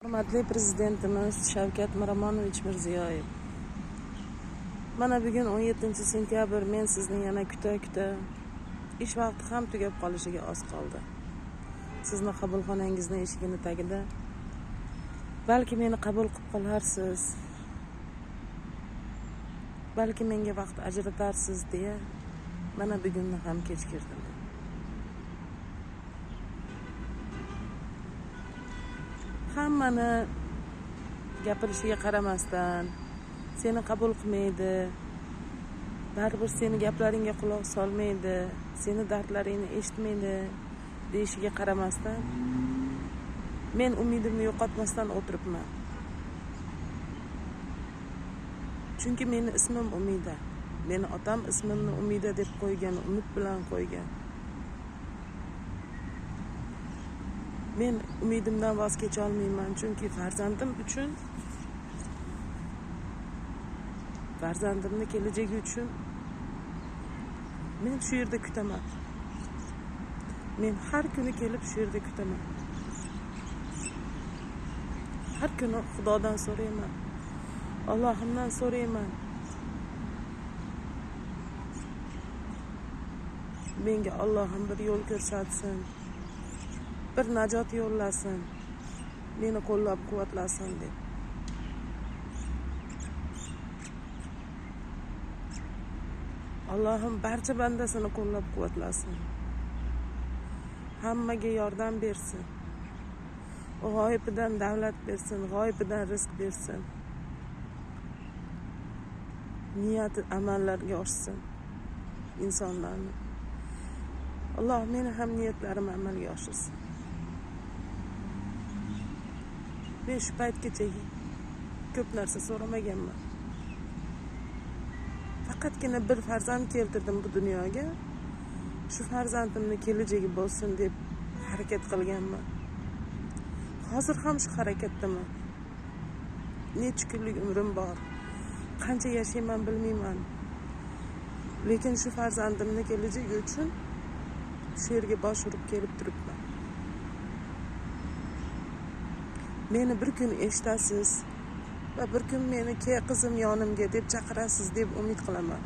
Hurmatli Prezidentimiz Shavkat Miromonovich Mirziyoyev. Mana bugun 17-sentyabr, men sizni yana kuta ish vaqti ham tugab qolishiga oz qoldi. Sizni qabulxonangizning eshigini tagida balki meni qabul qilib qolarsiz, balki menga vaqt ajratarsiz deya mana bugunni ham kechikirdim. Hammani gapirishiga qaramasdan seni qabul qilmaydi, baribir seni gaplaringga quloq solmaydi, seni dardlaringni eshitmaydi deyishiga qaramasdan men umidimni yo'qotmasdan o'tiribman. Chunki meni ismim Umida. Meni otam ismimni Umida deb qo'ygan, umid bilan qo'ygan. Men umidimdan voz kecha olmayman, chunki farzandim uchun, farzandimni kelajagi uchun men shu yerda kutaman. Men har kuni kelib shu yerda kutaman. Har kuni Xudodan so'rayman, Allohimdan so'rayman. Menga Allohim bir yo'l ko'rsatsin, bir najot yo'llasin, meni qo'llab-quvvatlasin deb. Allohim barcha bandasini qo'llab-quvvatlasin. Hammaga yordam bersin. G'oyibidan davlat bersin, g'oyibidan rizq bersin. Niyati amallarga oshsin insonlarni. Alloh meni ham niyatlarimni amalga oshirsin. Men shu paytgacha ko'p narsa so'ramaganman. Faqatgina bir farzand keltirdim bu dunyoga. Shu farzandimni kelajagi bo'lsin deb harakat qilganman. Hozir ham shu harakatdaman. Necha kunlik umrim bor. Qancha yashayman bilmayman. Lekin shu farzandimni kelajagi uchun shu yerga bosh urib kelib turibman. Meni bir kun eshitasiz va bir kun meni "Ke qizim yonimga" deb chaqirasiz deb umid qilaman.